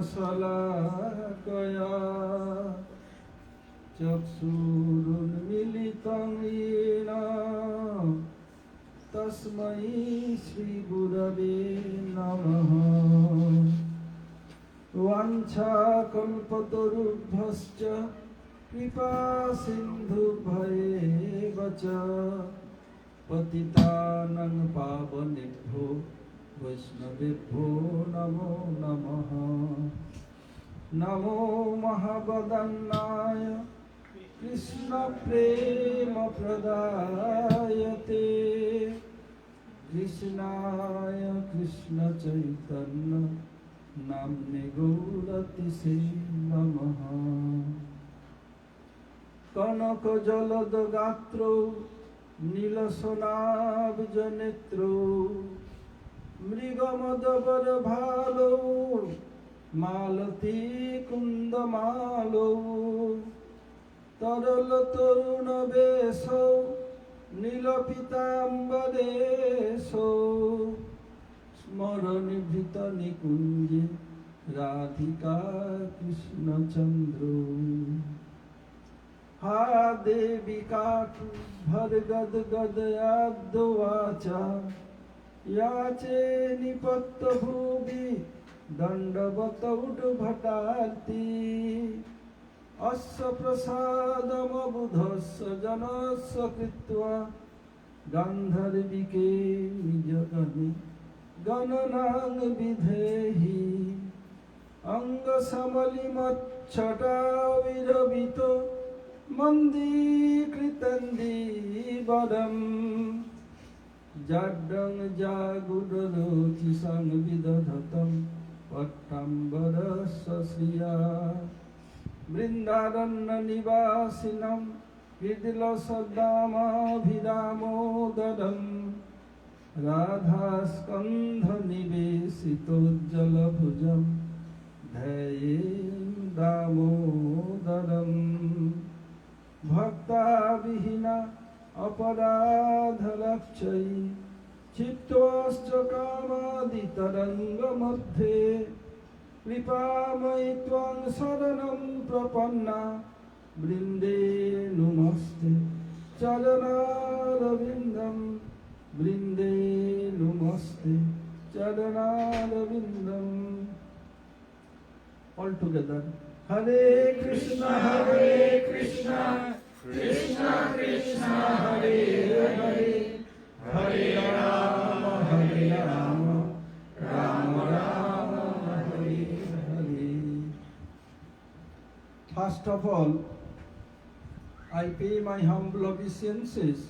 शलाकया चक्षुरुन्मीलितं येन तस्मै श्रीगुरवे नमः। वाञ्छाकल्पतरुभ्यश्च कृपासिन्धुभ्येव च पतितानां पावनेभ्यो वैष्णवेभ्यो नमो नमः। नमो महावदन्नाय कृष्णप्रेमप्रदायते कृष्णाय कृष्णचैतन्य नाम्ने गौरतिसे नमः। कनकजलदगात्रो नीलसनाब्जनेत्रो मृगमदबरभालो मालती कुन्दमालो तरलतरुणवेशो नीलपीताम्बरेशो स्मरणीभृतनिकुञ्जे राधिका कृष्णचन्द्रो। हा देवी काकु भर्गद्गदयाद्वाचा याचे निपत्तभुवि दण्डवतौडभटार्ति अस्य प्रसादमबुधस्य जनस्य कृत्वा गान्धर्विके निजगणे गणनां विधेहि अङ्गसमलिमच्छटाविरवितो मन्दीकृतन्दीवरम् जाड्डं जागुडरोचि संविदधतं पट्टाम्बरस्य श्रिया वृन्दारण्यनिवासिनं विदिलसदामाभिरामोदरं राधास्कन्धनिवेशितोज्जलभुजं ध्यायेन् दामोदरम्। भक्ताविहीना अपराधलक्षयी चित्तश्च कामादितरङ्गमध्ये कृपामयि त्वां शरणं प्रपन्ना वृन्दे नुमस्ते चरणारविन्दं वृन्दे नुमस्ते चरणारविन्दम्। All together. Hare Krishna Krishna Krishna Hare Hare Hare Rama Rama Rama Hare Hare. First of all, I pay my humble obeisances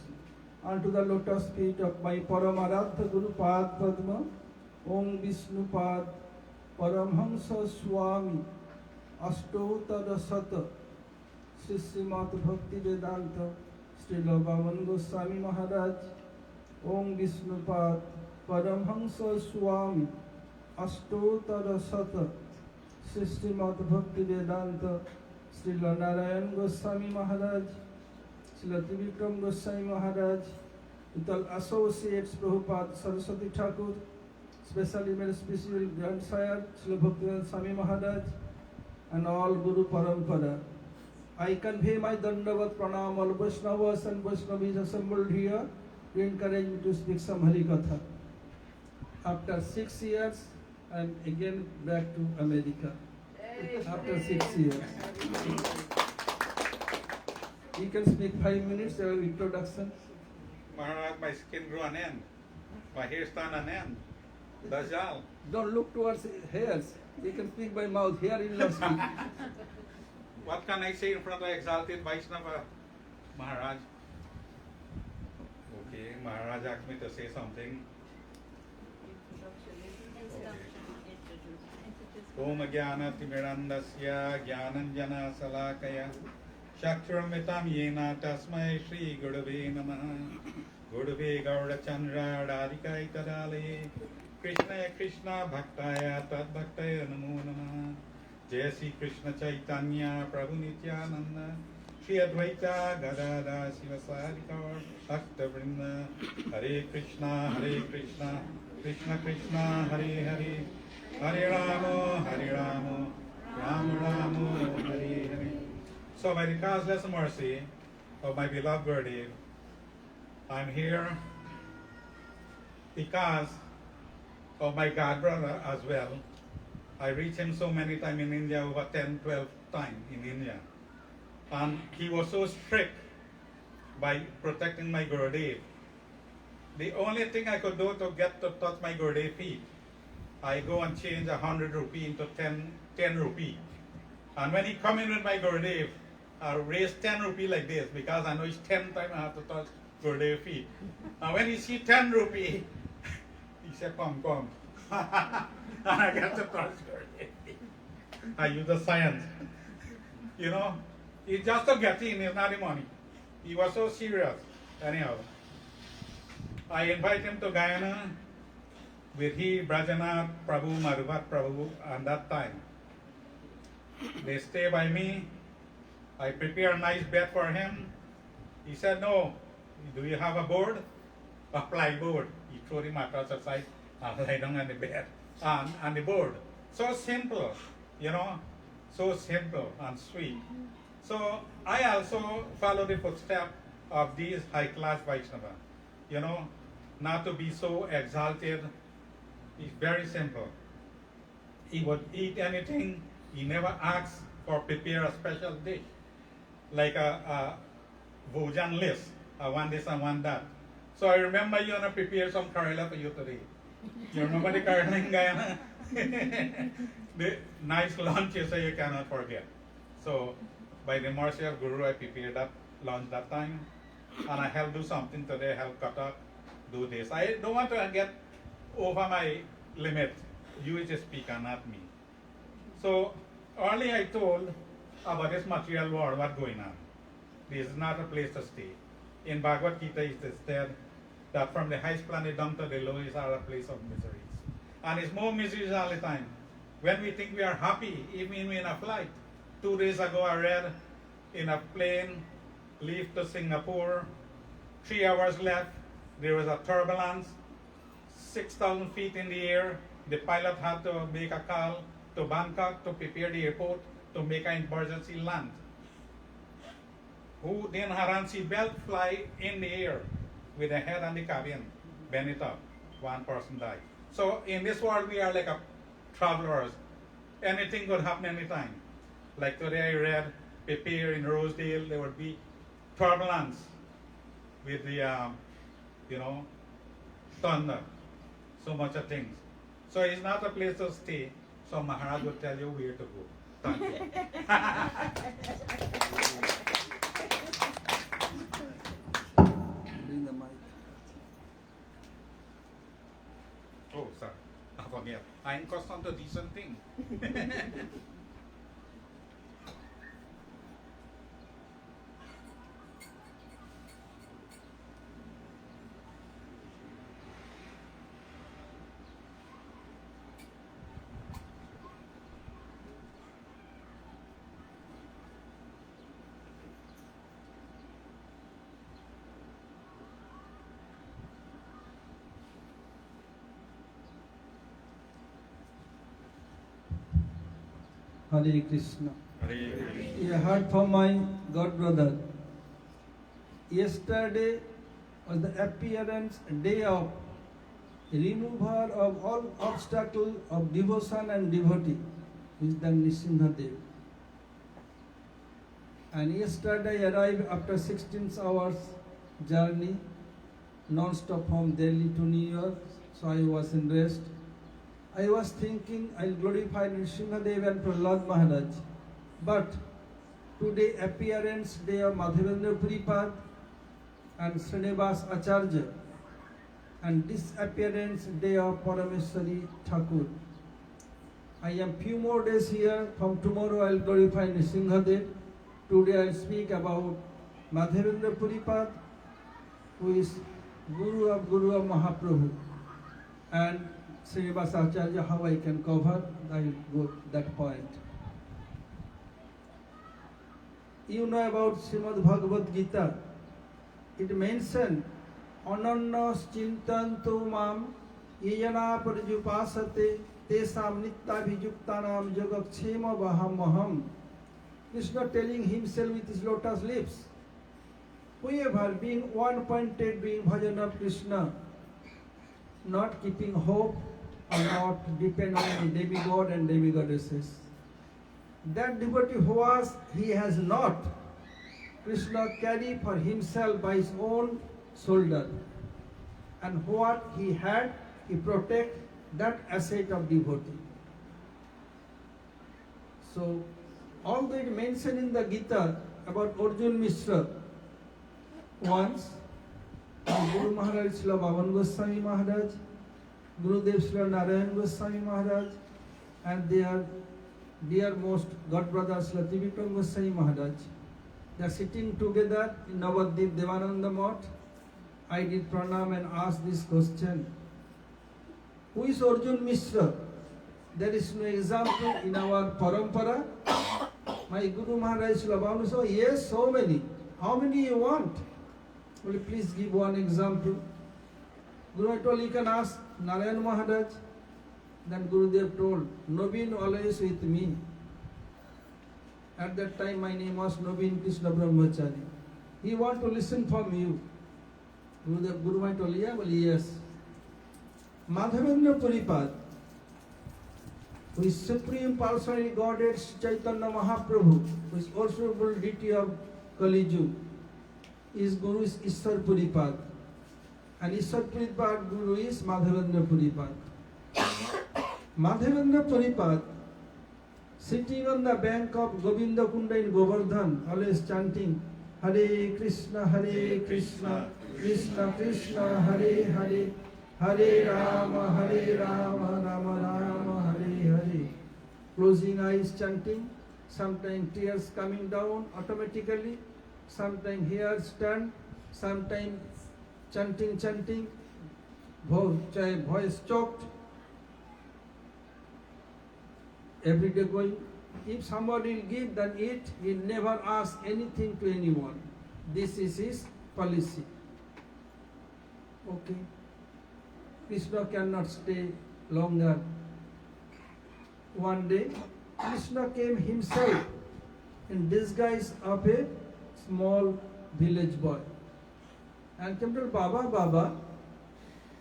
unto the lotus feet of my Paramaradha Guru Pad Padma, Om Vishnu Pad Paramhamsa Swami Ashtotara Sata Sri Srimad Bhakti Vedanta Srila Vaman Goswami Maharaj, Om Vishnu Pad Paramhamsa Swami Ashtotara Sata Sri Srimad Bhakti Vedanta Srila Narayan Goswami Maharaj, Srila Trivikram Goswami Maharaj, with all associates Prabhupada Saraswati Thakur, especially my special grandsire Srila Bhaktivedanta Swami Maharaj, and all Guru Parampara. I convey my Dandavat Pranam all Vaishnavas and Vaishnavis assembled here to encourage me to speak some Harikatha. After 6 years, I am again back to America. After 6 years. You can speak 5 minutes of introduction. Maharaj, my skin grew an end. My hair stand an end. Dajjal. Don't look towards hairs. You can speak by mouth. Here you will not speak. What can I say in front of exalted Vaishnava, Maharaj? Okay, Maharaj asked me to say something. Om Jnana Timirandasya Jnananjana Salakaya Shakshuramitam Yena Tasmai Shri Gurave Namaha Gurave Gaura Chandra Radhika Itadale Krishna Krishna Bhaktaya Tad Bhaktaya Namo Namaha Jai Sri Krishna Chaitanya Prabhu Nityananda Shri Advaita Gadada Sivasari Kaur Bhakta Vrinda Hare Krishna Krishna Krishna Hare Hare Hare Rama Hare Rama, Rama Rama, Hare Hare. So by the causeless mercy of my beloved Gurudev, I'm here because of my god brother as well. I reached him so many times in India, over 10, 12 times in India. And he was so strict by protecting my Gurudev. The only thing I could do to get to touch my Gurudev feet, I go and change 100 rupee into 10 rupee. And when he come in with my Gurudev, I raise 10 rupee like this because I know it's 10 times I have to touch Gurudev feet. And when he see 10 rupee, he said, come. And I get to touch Gurudev feet. I use the science. You know, it's just to get in, it's not the money. He was so serious. Anyhow, I invite him to Guyana with he, Brajanath Prabhu, Madhuvat Prabhu, and that time. They stay by me. I prepare a nice bed for him. He said, no, do you have a board? A plyboard. He threw the mattress aside and lay down on the bed, on the board. So simple, you know, so simple and sweet. So I also follow the footsteps of these high-class Vaishnava, you know, not to be so exalted. It's very simple. He would eat anything. He never asked for prepare a special dish, like a Vojan list. I want this, I want that. So I remember you want to prepare some Karela for you today. You remember the Karela in Guyana? The nice lunch you say you cannot forget. So by the mercy of Guru, I prepared that lunch that time. And I help do something today, help cut up, do this. I don't want to get over my limit. You is a speaker, not me. So early I told about this material world, what's going on. This is not a place to stay. In Bhagavad Gita it is said that from the highest planet down to the lowest are a place of miseries. And it's more miseries all the time. When we think we are happy, even in a flight. 2 days ago I read in a plane, leave to Singapore, 3 hours left, there was a turbulence, 6,000 feet in the air. The pilot had to make a call to Bangkok to prepare the airport to make an emergency land. Who then had on seatbelt fly in the air with the head on the cabin, bend it up. 1 person died. So in this world we are like a travelers. Anything could happen anytime. Like today I read, prepare in Rosedale, there would be turbulence with the, thunder. So much of things. So it's not a place to stay. So Maharaj will tell you where to go. Thank you. Bring the mic. Oh, sorry. I forget. I'm accustomed to decent thing. Hare Krishna. Hare I heard from my god brother. Yesterday was the appearance day of remover of all obstacle of devotion and devotee, is the Nrsimhadev. And yesterday I arrived after 16 hours journey, non-stop from Delhi to New York, so I was in rest. I was thinking I'll glorify Nrsimhadev and Prahlad Maharaj, but today appearance day of Madhavendra Puripad and Srinivas Acharya, and disappearance day of Parameshwari Thakur. I am few more days here. From tomorrow I'll glorify Nrsimhadev. Today I'll speak about Madhavendra Puripad, who is Guru of Mahaprabhu, and Srinivas Acharya, how I can cover, I will go that point. You know about Srimad Bhagavad Gita. It mentioned, Anannas chintanto mam yajana parjupasate tesam nityabhijuktanam jogakshema vahamaham. Krishna telling himself with his lotus lips. Whoever being one-pointed, doing bhajan of Krishna, not keeping hope or not depend on the demigod and demigoddesses. That devotee who was, he has not. Krishna carry for himself by his own shoulder. And what he had, he protect that asset of devotee. So, although it mentioned in the Gita about Arjun Mishra, once Guru Maharaj Srila Bhavan Goswami Maharaj, Gurudev Srila Narayan Goswami Maharaj, and their dearmost God brother Srila Trivikram Goswami Maharaj, they are sitting together in Navadvip Devananda Math. I did pranam and asked this question. Who is Arjun Mishra? There is no example in our parampara. My Guru Maharaj Srila Bhavan said, yes, so many. How many you want? Will you please give one example? Guru Maharaj told, you can ask Narayan Maharaj. Then Gurudev told, Nobin always with me. At that time my name was Nobin Krishna Brahmachari. He want to listen from you. Guru Maharaj told, yeah, well, yes. Madhavendra Puripad, who is Supreme Personality Godhead Chaitanya Mahaprabhu, who is also deity of Kali Yuga, his Guru is Ishwar Puripad. And Ishwar Puripad Guru is Madhavendra Puripad. Madhavendra Puripad, sitting on the bank of Govinda Kunda in Govardhan, always chanting, Hare Krishna, Krishna Krishna, Hare Hare, Hare Rama, Rama Rama, Hare Hare. Closing eyes chanting, sometimes tears coming down automatically, sometimes hairs stand, sometimes chanting, voice choked, every day going. If somebody will give, then it will never ask anything to anyone. This is his policy. Okay. Krishna cannot stay longer. One day, Krishna came himself in disguise of a small village boy. And came to Baba,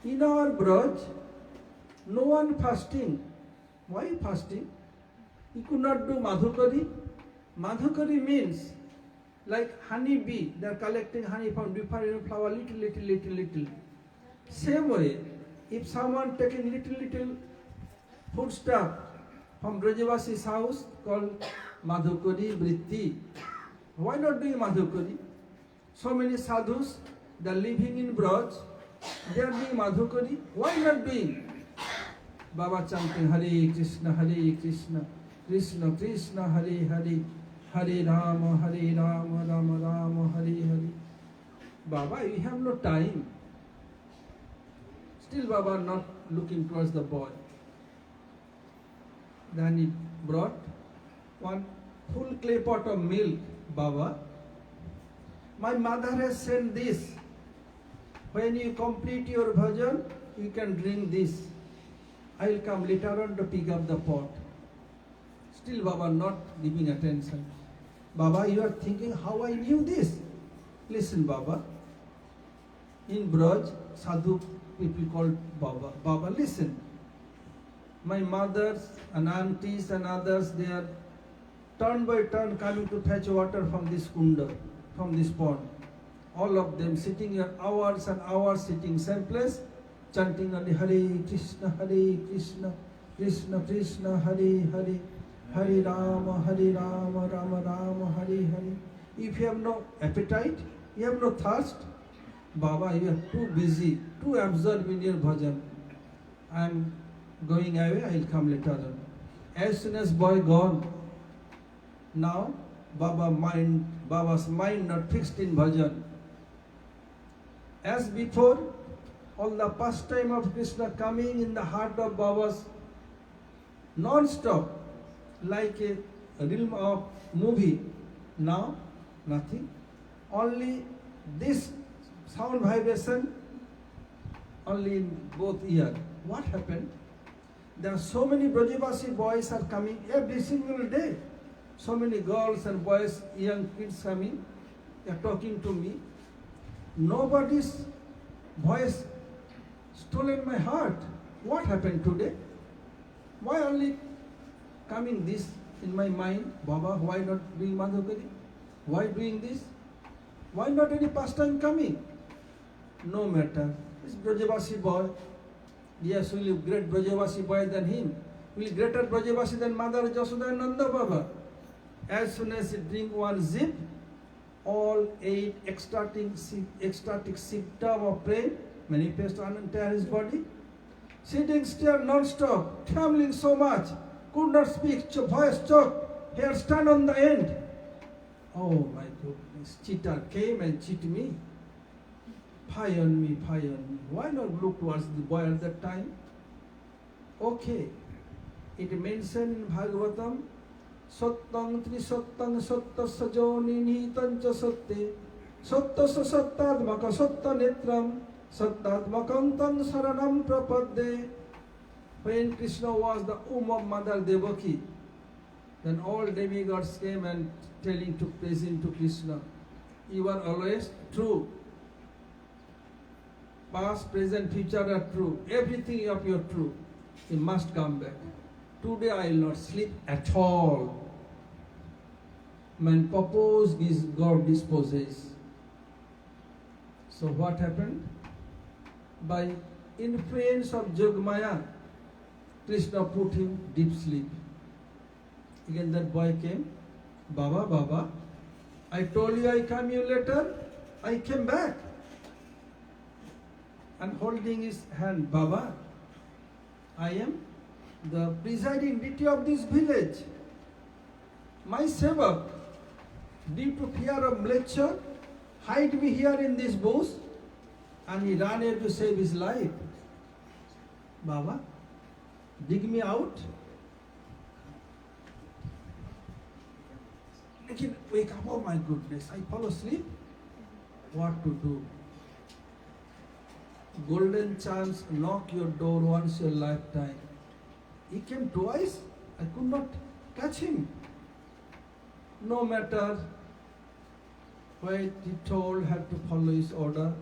in our Braj, no one fasting. Why fasting? He could not do Madhukari. Madhukari means like honey bee. They are collecting honey from different flower, little. Same way, if someone taking little food stuff from Brajavasi's house called Madhukari Vritti, why not doing Madhukari? So many sadhus, they are living in Braj, they are doing Madhukari. Why not doing? Baba chanting Hare Krishna, Krishna Krishna, Hare Hare, Hare Rama, Rama Rama, Hare Hare. Baba, we have no time. Still Baba not looking towards the boy. Then he brought one full clay pot of milk. Baba, my mother has sent this. When you complete your bhajan, you can drink this. I will come later on to pick up the pot. Still Baba not giving attention. Baba, you are thinking how I knew this. Listen Baba, in Braj, sadhu people called Baba. Baba, listen. My mothers and aunties and others, they are turn by turn coming to fetch water from this kunda, from this pond. All of them sitting here hours and hours, sitting same place, chanting only Hare Krishna, Krishna Krishna, Hare Hare, Hare Rama, Rama Rama, Hare Hare. If you have no appetite, you have no thirst, Baba, you are too busy, too absorbed in your bhajan. I am going away, I will come later on. As soon as boy gone, now Baba's mind not fixed in bhajan. As before, all the pastime of Krishna coming in the heart of Baba's non-stop, like a realm of movie. Now, nothing. Only this sound vibration, only in both ears. What happened? There are so many Brajavasi boys are coming every single day. So many girls and boys, young kids coming, they are talking to me. Nobody's voice stolen my heart. What happened today? Why only coming this in my mind? Baba, why not doing Madhukari? Why doing this? Why not any pastime coming? No matter. This Brajavasi boy, yes, will be great Brajavasi boy than him. Will be greater Brajavasi than Mother Jasoda and Nanda Baba. As soon as he drink one sip, all 8 ecstatic symptoms of pain manifest on entire his body. Sitting still non-stop, trembling so much, could not speak, voice choked, hair stand on the end. Oh my goodness, cheater came and cheat me. Fie on me, fie on me. Why not look towards the boy at that time? Okay, it mentioned in Bhagavatam, Sattang Trisattang Sattasya Jonini Tancha Satte Sattasya Sattadmaka Satta Netram Sattadmakam Tang Saranam Prapadde. When Krishna was the womb of Mother Devaki, then all demigods came and praising to Krishna. You are always true. Past, present, future are true. Everything of you are true. You must come back. Today I will not sleep at all. Man purpose is God disposes. So what happened? By influence of Jogmaya, Krishna put him deep sleep. Again that boy came, Baba, Baba, I told you I come you later, I came back. And holding his hand, Baba, I am the presiding deity of this village. My sevak, due to fear of lecture, hide me here in this bush, and he ran here to save his life. Baba, dig me out. I can wake up, oh my goodness, I fall asleep. What to do? Golden chance knock your door once your lifetime. He came twice, I could not catch him. No matter what he told, had to follow his order.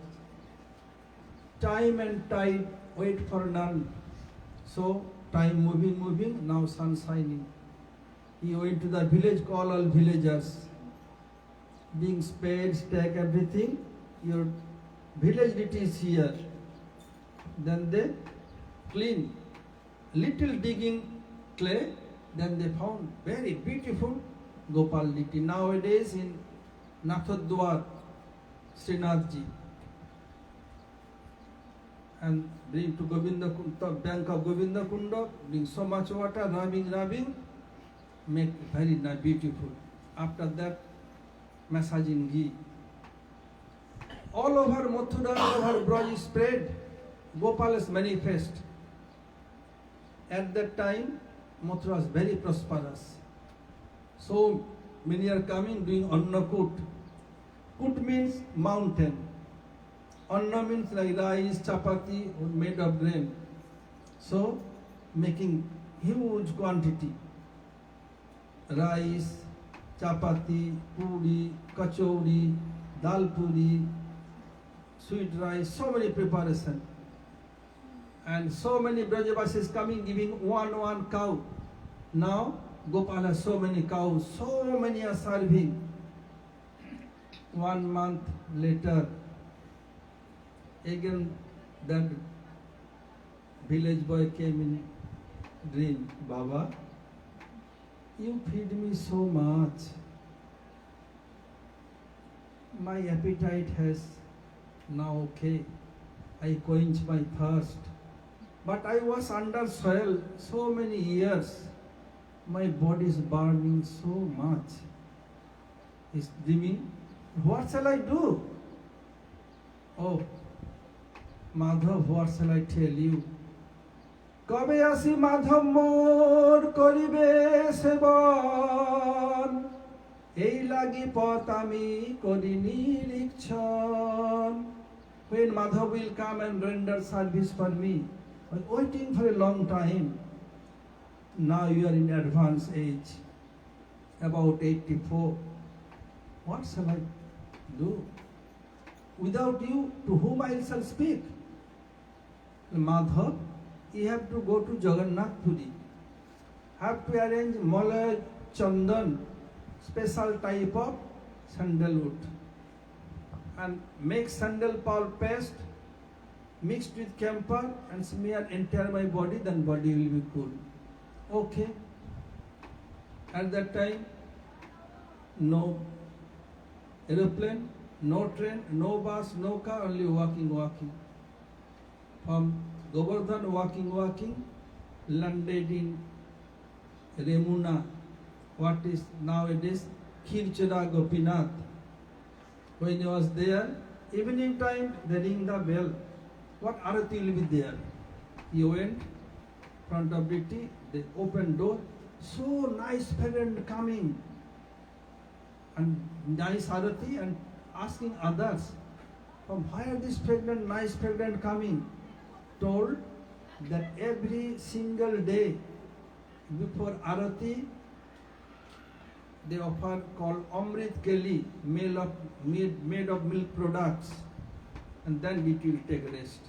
Time and tide wait for none. So time moving, now sun shining. He went to the village, call all villagers. Being spade, stack, everything, your village deity is here. Then they clean, little digging clay, then they found very beautiful Gopal deity. Nowadays in Nathodwar, Srinathji, and bring to Govinda Kunda, bank of Govinda Kunda, bring so much water, rubbing, make very beautiful. After that, massaging ghee. All over Mathura, all over Braj is spread. Gopal is manifest. At that time, Mathura was very prosperous. So many are coming doing Annakut. Kut means mountain. Anna means like rice, chapati made of grain. So making huge quantity. Rice, chapati, puri, kachori, dal puri, sweet rice, so many preparation. And so many Brajavasis coming giving one cow. Now Gopal has so many cows, so many are serving. 1 month later, again that village boy came in dream. Baba, you feed me so much. My appetite has now okay. I quench my thirst. But I was under soil so many years. My body is burning so much. He's dreaming, what shall I do? Oh, Madhav, what shall I tell you? Kabe asi Madhav mor koribe seban, ei lagi pot ami kori nirikshon. When Madhav will come and render service for me, I'm waiting for a long time. Now you are in advanced age, about 84. What shall I do? Without you, to whom I shall speak? Madhav, you have to go to Jagannath Puri. Have to arrange Malay Chandan, special type of sandalwood, and make sandal pulp paste mixed with camphor and smear entire my body, then body will be cool. Okay. At that time, no aeroplane, no train, no bus, no car, only walking. From Govardhan, walking, landed in Remuna, what is nowadays Khirchada Gopinath. When he was there, evening time, they ring the bell. What arati will be there? He went front of Biti, they opened door, so nice parent coming, and nice arati, and asking others, from where this pregnant, nice pregnant coming? Told that every single day before arati, they offer called Amrit Keli, made of milk products, and then we will take rest.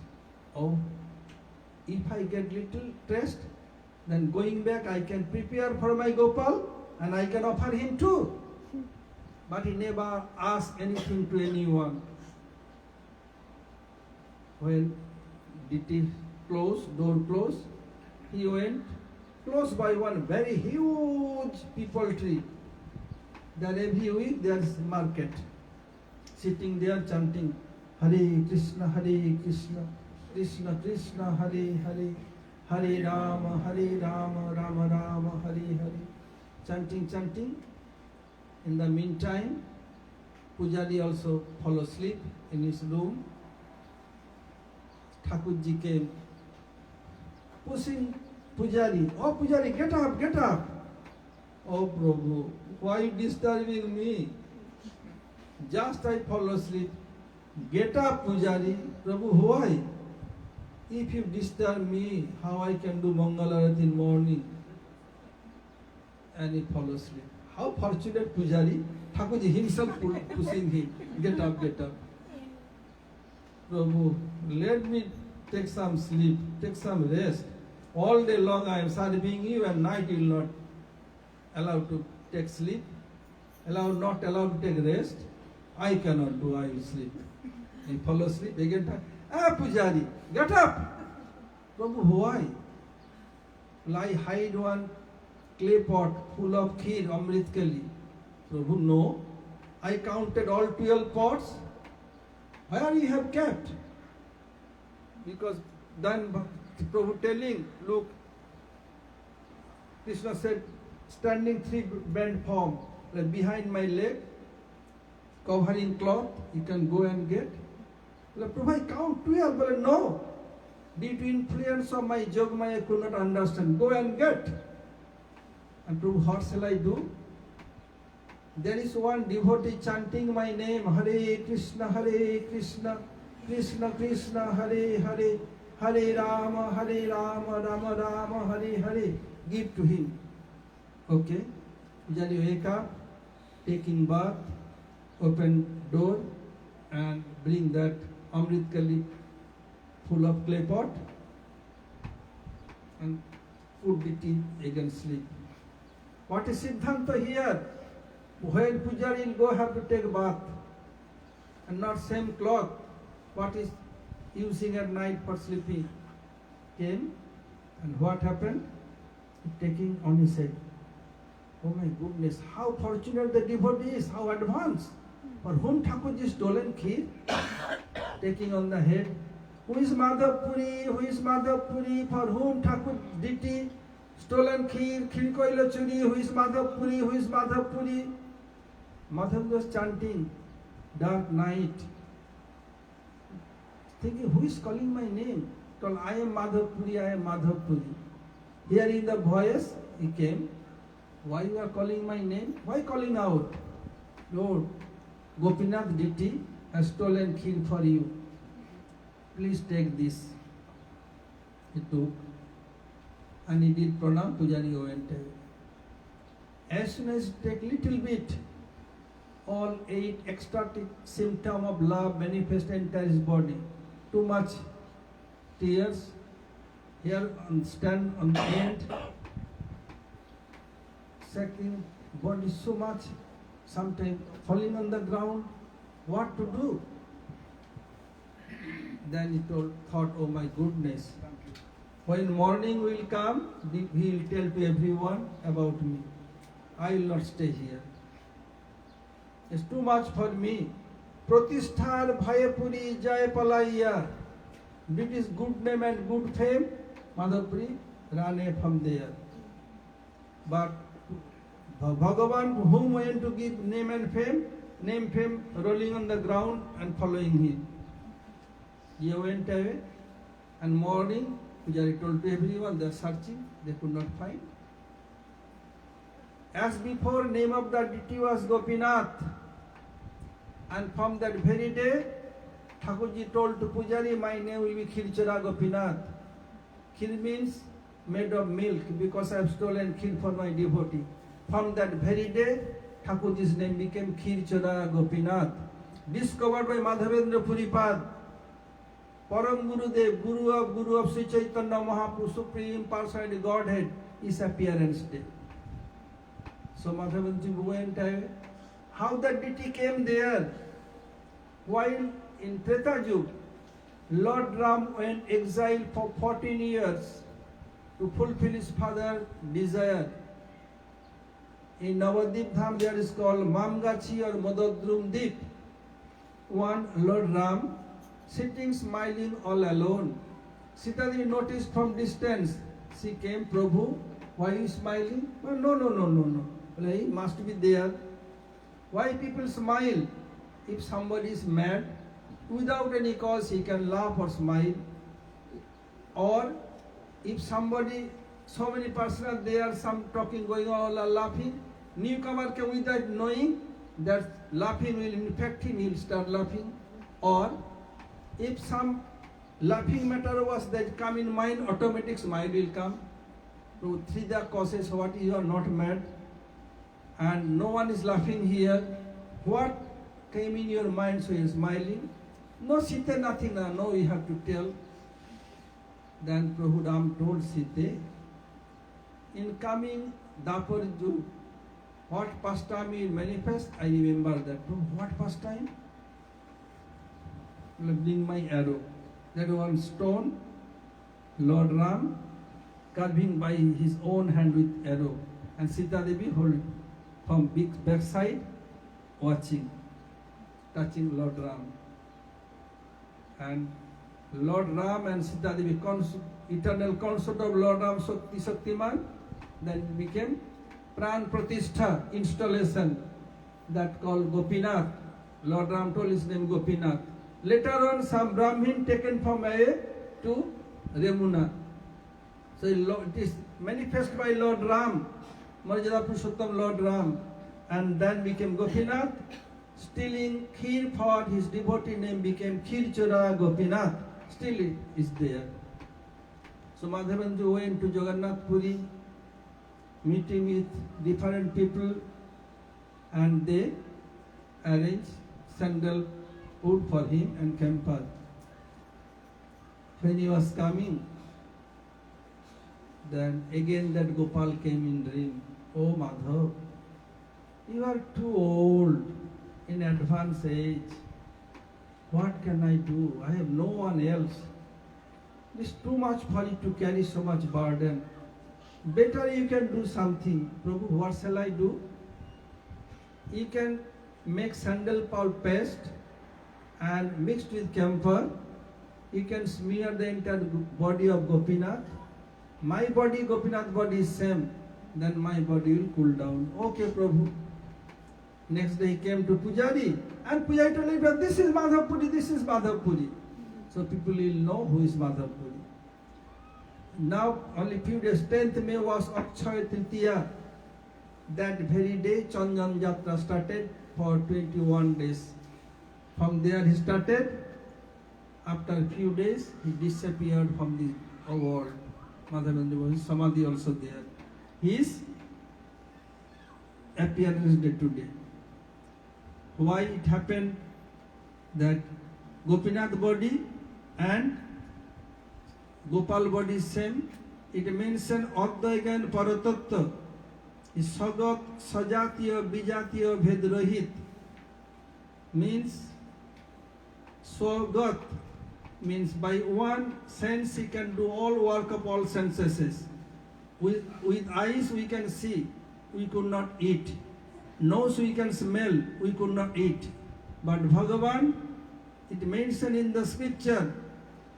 Oh, if I get little rest, then going back I can prepare for my Gopal and I can offer him too. But he never asked anything to anyone. When DT door closed, he went close by one very huge people tree. There every week there is market. Sitting there chanting Hare Krishna, Krishna Krishna, Hare Hare, Hare Rama, Rama Rama, Hare Hare. Chanting. In the meantime, Pujari also fell asleep in his room. Thakurji came, pushing Pujari. Oh Pujari, get up. Oh Prabhu, why disturbing me? Just I fall asleep. Get up, Pujari. Prabhu, why? If you disturb me, how I can do Mangalarati in morning? And he fall asleep. How fortunate Pujari. Thakurji himself pushing him. Get up. Prabhu, let me take some sleep, take some rest. All day long I am serving you, and night you will not allow to take sleep, not allowed to take rest. I cannot do, I will sleep. He fall asleep again. Pujari, get up. Prabhu, why? Will I hide one clay pot full of kheer, Amrit Kali? Prabhu, no. I counted all 12 pots. Where you have kept? Because then Prabhu telling, look, Krishna said, standing three bent form, like behind my leg, covering cloth, you can go and get. Like, Prabhu, I count 12, but no. Due to influence of my Jogmaya, I could not understand. Go and get. And Prabhu, what shall I do? There is one devotee chanting my name, Hare Krishna, Krishna Krishna, Hare Hare, Hare Rama, Rama Rama, Hare Hare. Give to him. Okay. Pujari wake up, taking bath, open door, and bring that Amrit Kali full of clay pot, and put the tea again sleep. What is Siddhanta here? When Pujari will go have to take bath, and not same cloth what is using at night for sleeping. Came, and what happened? Taking on his head. Oh my goodness, how fortunate the devotee is, how advanced. For whom Thakurji stolen kheer? Taking on the head. Who is Madhavpuri? For whom Thakur Diti stolen kheer? Kheer koila churi. Who is Madhavpuri? Madhav was chanting, dark night. Thinking, who is calling my name? Told, I am Madhavpuri. Hearing the voice, he came. Why you are calling my name? Why calling out? Lord, Gopinath Diti has stolen kheer for you. Please take this. He took. and he did pranam, Pujari went away. As soon as he take little bit, all 8 ecstatic symptom of love manifest entire his body. Too much tears, here stand on the end, second body so much, sometimes falling on the ground, what to do? Then he thought, oh my goodness, when morning will come, he will tell to everyone about me. I will not stay here. It's too much for me. Pratisthar Bhayapuri Jaya Palaiya. British good name and good fame, Madhapuri ran from there. But Bhagavan, whom went to give name and fame rolling on the ground and following him. He went away, and morning, Pujari told to everyone, they are searching, they could not find. As before, name of the deity was Gopinath, and from that very day, Thakurji told to Pujari, my name will be Khirchora Gopinath. Khir means made of milk, because I have stolen khir for my devotee. From that very day, Thakurji's name became Khirchora Gopinath. Discovered by Madhavendra Puripad, Param Gurudev, Guru of Sri Chaitanya Mahaprabhu, Supreme Personality Godhead, is appearance day. So Madhavendra went away. How that deity came there? While in Treta Yuga, Lord Ram went exiled for 14 years to fulfill his father's desire. In Navadip Dham there is called Mamgachi or Mododrum Deep. One Lord Ram sitting smiling all alone. Sita Devi noticed from distance. She came, Prabhu, why are you smiling? Oh, no. Well, he must be there. Why people smile? If somebody is mad, without any cause he can laugh or smile. Or if somebody, so many persons are there, some talking going on, all are laughing, newcomer can without knowing that laughing will infect him, he will start laughing. Or if some laughing matter was that come in mind, automatic smile will come. So three the causes, what you are not mad and no one is laughing here, what came in your mind so you are smiling? No Sita, nothing, no you have to tell. Then Prabhu Ram told Sita, in coming Dapar Yuga, what pastime will manifest, I remember that. What pastime? Bring my arrow. That one stone, Lord Ram carving by his own hand with arrow, and Sita Devi holding from big backside, watching, touching Lord Ram. And Lord Ram and Sita Devi, eternal consort of Lord Ram Shaktiman, then became Pran Pratishtha installation, that called Gopinath. Lord Ram told his name Gopinath. Later on, some Brahmin taken from A to Remuna. So it is manifested by Lord Ram, Marjada Purushottam Lord Ram, and then became Gopinath. Stealing Khir for his devotee name became Khirchora Gopinath. Still it is there. So Madhavendra went to Jagannath Puri, meeting with different people, and they arranged sandal wood for him and camphor. When he was coming, then again that Gopal came in dream. Oh Madhav, you are too old, in advanced age. What can I do? I have no one else. It is too much for you to carry so much burden. Better you can do something. Prabhu, what shall I do? You can make sandal pulp paste and mixed with camphor. You can smear the entire body of Gopinath. My body, Gopinath body is same. Then my body will cool down. Okay, Prabhu. Next day he came to Pujari, and Pujari told him, this is Madhavpuri, this is Madhavpuri. So people will know who is Madhavpuri. Now, only few days, 10th May was Akshaya Tritiya. That very day, Chandan Jatra started for 21 days. From there he started. After a few days, he disappeared from the world. Madhavendra Samadhi also there. His appearance day to day. Why it happened that Gopinath body and Gopal body is same? It mentioned Advaita Paratattva is Sagat Sajatiya Bijatiya Bhedrahit means Swagat means by one sense he can do all work of all senses. With eyes we can see, we could not eat. Nose we can smell, we could not eat. But Bhagavan, it mentioned in the scripture,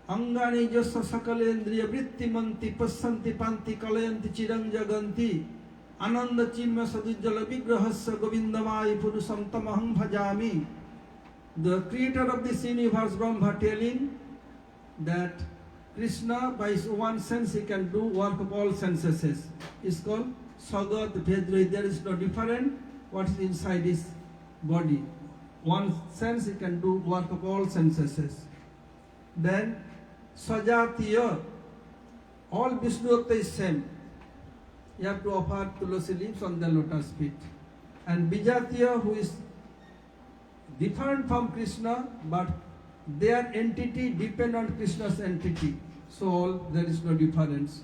Angani jasa sakalendriya vritti manti passanti panti kalayanti chirang jaganti ananda chimma sadujjala vigrahasya govindamai purusam tamaham bhajami. The creator of this universe, Brahma, telling that Krishna by his one sense he can do work of all senses. It's called Sagat Bhedra. There is no different what is inside his body. One sense he can do work of all senses. Then Sajatiya, all Vishnu is same. You have to offer tulsi leaves on the lotus feet. And Bijatiya, who is different from Krishna, but their entity depend on Krishna's entity. So there is no difference.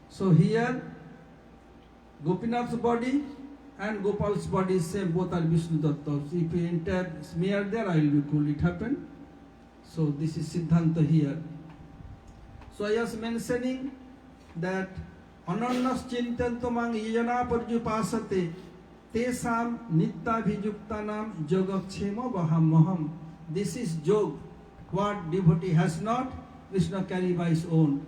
So here, Gopinath's body and Gopal's body is same, both are Vishnu Tattvas. If you enter smear there, I will be cool. It happened. So this is Siddhanta here. So I was mentioning that Anannas Chintantamang Yajana Parjupasate Tesam Nitta Bhijuktanam Jogakshema Vahamaham. This is Jog. What devotee has not, Krishna carry by his own.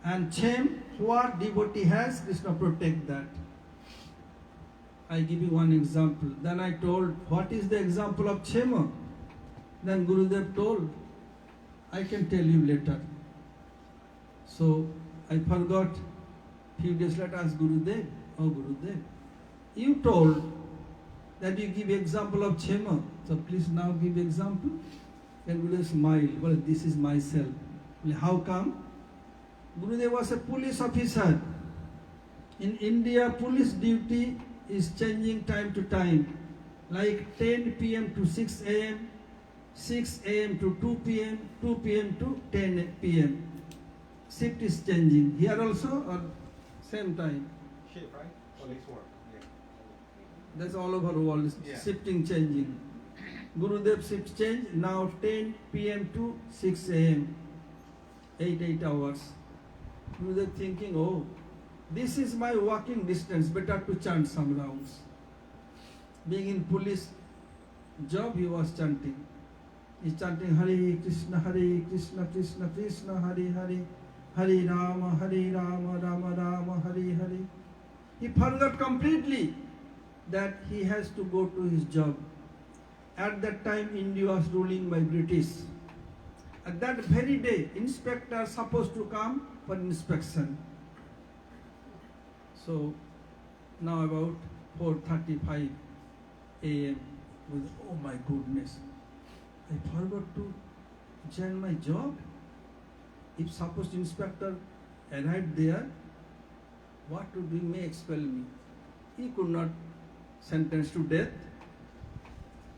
And Chem, what devotee has, Krishna protect that. I give you one example. Then I told, what is the example of Chema? Then Gurudev told, I can tell you later. So I forgot. Few days later I asked Gurudev, oh Gurudev, you told that you give example of Chema. So please now give example. Then Gurudev smiled. Well, this is myself. Well, how come? Gurudev was a police officer. In India, police duty is changing time to time. Like 10 p.m. to 6 a.m., 6 a.m. to 2 p.m., 2 p.m. to 10 p.m. Shift is changing. Here also or same time? Shift, right? Police work. Yeah. That's all over the world. Yeah. Shifting, changing. Gurudev shift change. Now 10 p.m. to 6 a.m. 8 hours. Gurudev thinking, oh, this is my walking distance. Better to chant some rounds. Being in police job, he was chanting. He's chanting Hare Krishna, Krishna Krishna, Hare Hare, Hare Rama, Rama Rama, Hare Hare. He forgot completely that he has to go to his job. At that time, India was ruling by British. At that very day, inspector supposed to come for inspection. So now about 4:35 a.m. Oh my goodness, I forgot to join my job. If suppose inspector arrived there, what to do? He may expel me. He could not sentence to death.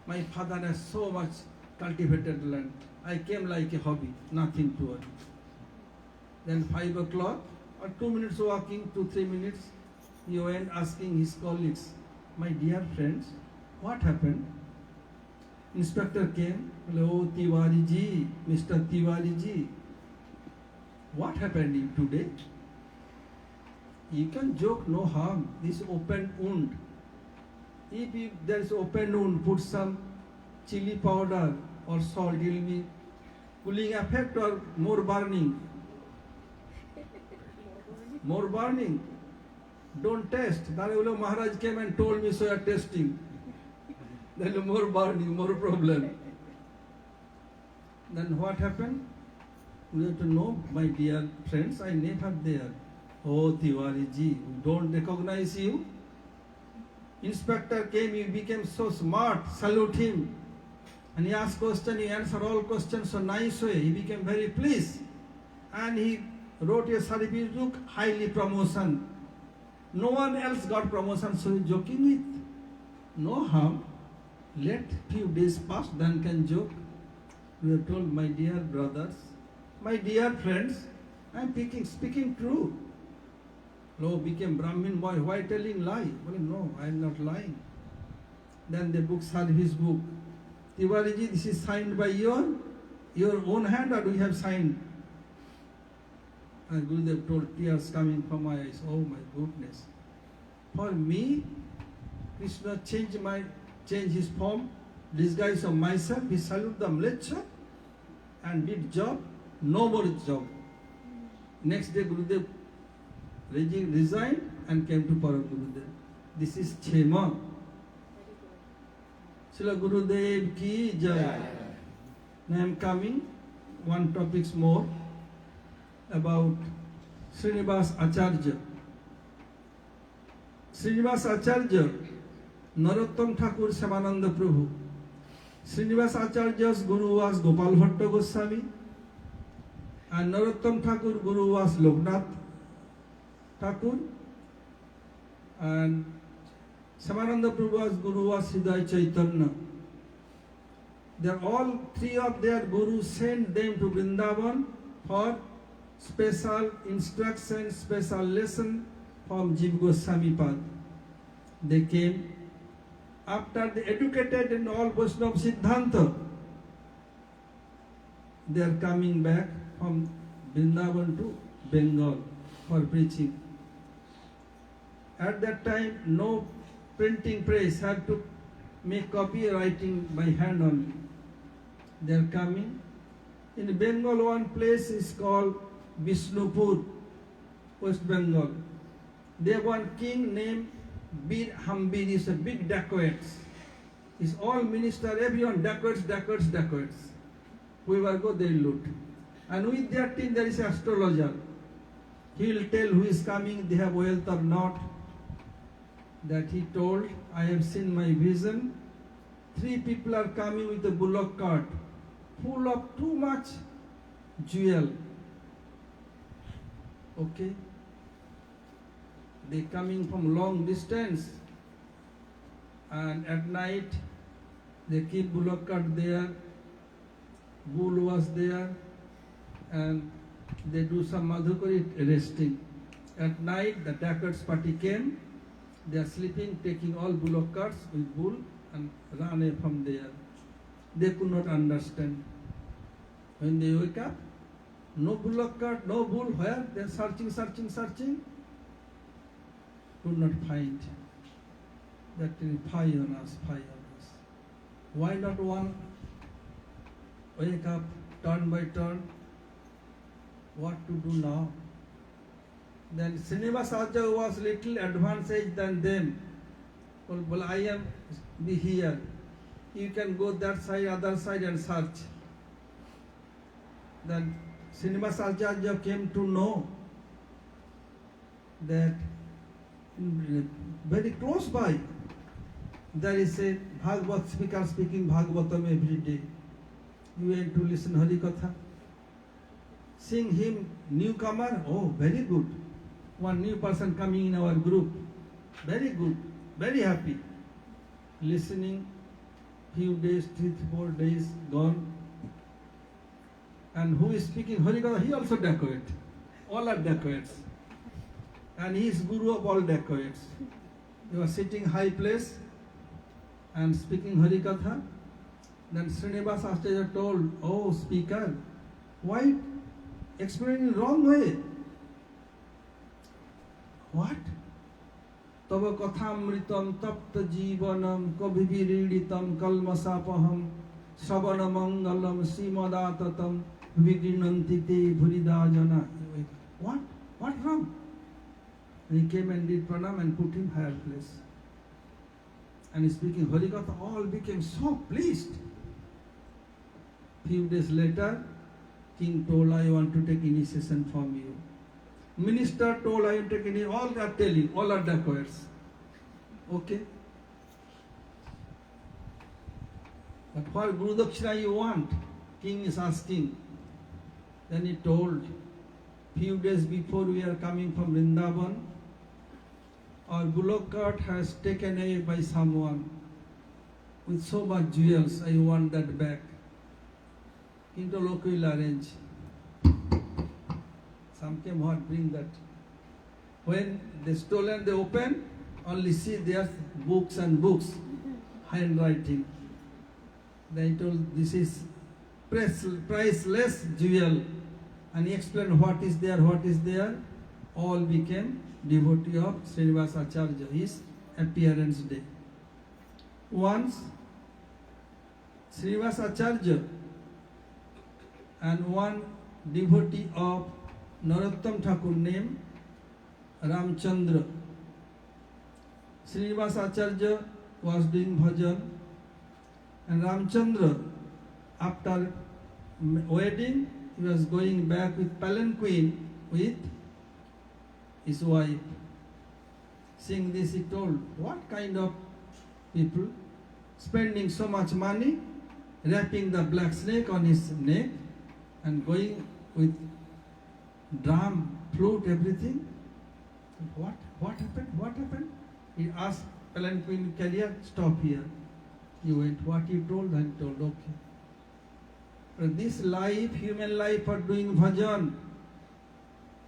My father has so much cultivated land. I came like a hobby, nothing to earn. Then 5 o'clock or 2 minutes walking, 2-3 minutes, he went asking his colleagues, my dear friends, what happened? Inspector came, hello Tiwari ji, Mr. Tiwari ji, what happened today? You can joke, no harm. This open wound. If there is open wound, put some chili powder or salt. It will be cooling effect or more burning. More burning. Don't test. Darewala Maharaj came and told me, so you are testing. Then more burning, more problem. Then what happened? We have to know, my dear friends, I never there. Oh Tiwari ji, don't recognize you. Inspector came, he became so smart, salute him. And he asked question, he answered all questions so nice way. He became very pleased. And he wrote a service book, highly promotion. No one else got promotion, so he's joking with. No harm. Let few days pass, then can joke. We are told, my dear brothers, my dear friends, I am speaking true. Lo became Brahmin boy, why telling lie? Well, no, I am not lying. Then the book, service book. Tiwariji, this is signed by your own hand, or we have signed? And Gurudev told, tears coming from my eyes. Oh my goodness. For me, Krishna changed his form, disguise of myself, he saluted the mleccha and did job, no more job. Next day Gurudev resigned and came to Param Gurudev. This is Chema. Srila Gurudev ki jai. Now I am coming, one topics more about Srinivas Acharya. Srinivas Acharya, Narottam Thakur Samananda Prabhu. Srinivas Acharya's guru was Gopal Bhatta Goswami, and Narottam Thakur guru was Loknath Thakur, and Samananda Prabhu's guru was Hridaya Chaitanya. They are all three of their gurus sent them to Vrindavan for special instruction, special lesson from Jiva Goswami Pad. They came after they educated in all Vaishnava Siddhanta. They are coming back from Vrindavan to Bengal for preaching. At that time, no printing press, had to make copywriting by hand only. They are coming. In Bengal, one place is called Vishnupur, West Bengal. They have one king named Bir Hambir. Is a big dacoits. Is all minister, everyone dacoits. Whoever go, they loot. And with their team, there is an astrologer. He will tell who is coming, they have wealth or not. That he told, I have seen my vision. 3 people are coming with a bullock cart full of too much jewel. Okay? They coming from long distance, and at night they keep bullock cart there, bull was there, and they do some madhukari resting. At night the dacoits party came, they are sleeping, taking all bullock carts with bull and run away from there. They could not understand. When they wake up, no bullock cart, no bull, where? They are searching. Could not find. That will fire on us. Why not one? Wake up, turn by turn. What to do now? Then Srinivas Acharya was little advanced age than them. Well, I am be here. You can go that side, other side and search. Then Srinivas Acharya came to know that very close by there is a Bhagavad speaker speaking Bhagavatam every day. You went to listen Harikatha. Seeing him, newcomer, oh, very good. One new person coming in our group. Very good, very happy. Listening, few days, 3-4 days gone. And who is speaking Harikatha? He also dacoit. All are dacoits. And he is guru of all dacoits. He was sitting high place and speaking Harikatha. Then Srinivas Acharya told, oh speaker, why explaining wrong way? What? Tava kathamritam tapta jivanam kabhiviriditam kalmasapaham savana mangalam simadatam vigrinanti te bhuridajana. What? What wrong? And he came and did pranam and put him higher place. And he speaking Harikatha, all became so pleased. Few days later, king told, I want to take initiation from you. Minister told, I am taking it. All are telling, all are dacoits. Okay? But for Guru Dakshina you want? King is asking. Then he told, few days before we are coming from Vrindavan, our bullock cart has taken away by someone with so much jewels. I want that back. Into Lok will arrange. Some came what bring that. When they stolen, they open, only see their books and books, handwriting. They told this is priceless jewel. And he explained what is there. All became devotee of Srinivas Acharya, his appearance day. Once, Srinivas Acharya and one devotee of Narottam Thakur named Ramchandra. Srinivas Acharya was doing bhajan, and Ramchandra, after wedding, he was going back with palanquin with his wife. Seeing this, he told, what kind of people spending so much money, wrapping the black snake on his neck and going with drum, flute, everything. What happened? He asked palanquin carrier, stop here. He went, what you told? I told, okay. But this life, human life for doing bhajan,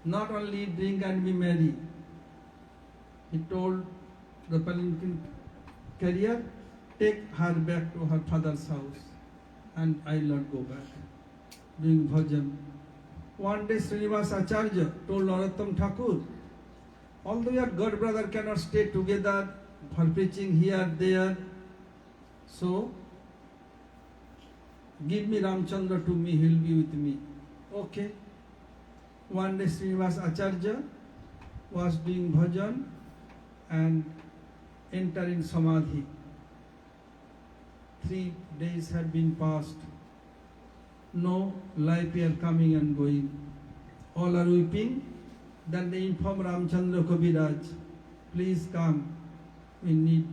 not only drink and be merry. He told the palanquin carrier, take her back to her father's house and I will not go back. Doing bhajan. One day Srinivas Acharya told Narottam Thakur, although your god brother cannot stay together for preaching here, there, so give me Ramchandra to me, he will be with me. Okay. One day Srinivas Acharya was doing bhajan and entering samadhi. 3 days had been passed. No life here coming and going. All are weeping. Then they inform Ramchandra Kaviraj, please come. We need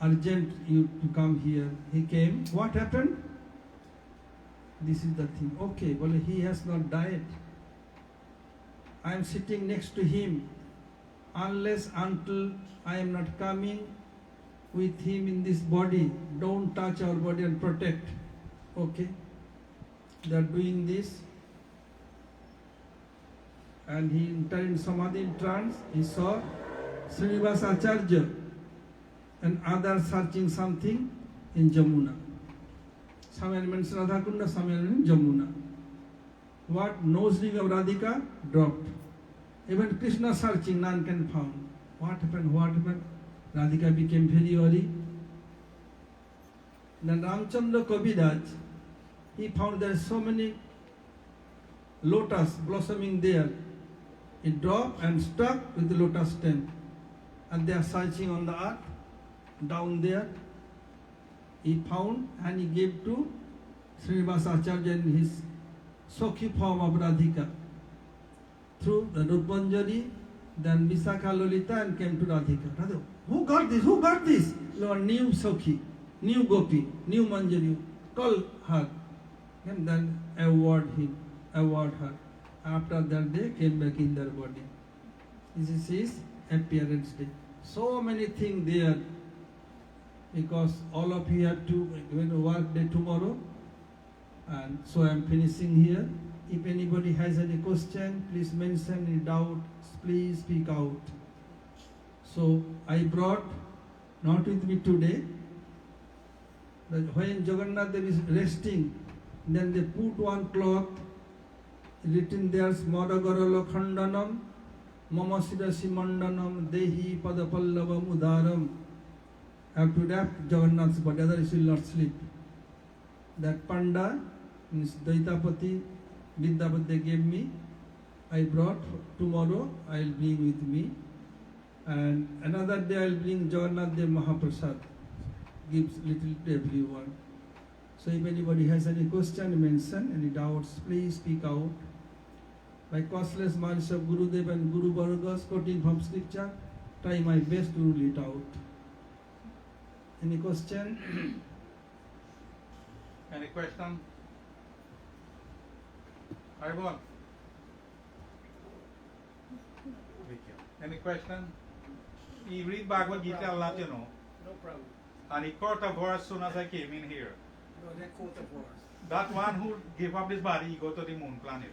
urgent you to come here. He came. What happened? This is the thing. Okay, well, he has not died. I am sitting next to him. Until I am not coming with him in this body, don't touch our body and protect. Okay? They are doing this. And he entered in Samadhi in trance. He saw Srinivas Acharya and others searching something in Jamuna. Some elements in Radhakunda, some elements in Jamuna. What? Nose ring of Radhika dropped. Even Krishna searching, none can found. What happened? Radhika became very worried. Then Ramchandra Kaviraj, he found there are so many lotus blossoming there. It dropped and stuck with the lotus stem. And they are searching on the earth, down there. He found and he gave to Srinivas Acharya in his Sokhi form of Radhika. Through the Rudbanjari, then Visakha Lolita and came to Radhika. Radha, who got this? Your new Sokhi, new Gopi, new Manjari. Call her. And then award her. After that they came back in their body. This is his appearance day. So many things there. Because all of you have to going to work day tomorrow. And so I am finishing here. If anybody has any question, please mention. Any doubt, please speak out. So I brought, not with me today, that when Jagannath Dev is resting, then they put one cloth, written there, Smaragara Khandanam, Mamasida Simandanam, Dehi Padapallavam Udaram. Have to wrap Jagannath's body, otherwise he will not sleep. That Panda, means Daitapati, Vidyapati they gave me. I brought. Tomorrow I will bring with me. And another day I will bring Jagannath Dev Mahaprasad. Gives little to everyone. So if anybody has any question, mention. Any doubts, please speak out. By costless march of Gurudev and Guru Vargas, quoting from scripture, try my best to rule it out. Any question? Any question? I want. Any question? He read Bhagavad Gita a lot, you know. No problem. And he caught a verse as soon as I came in here. No, they quote the verse. That one who give up his body, he go to the moon planet.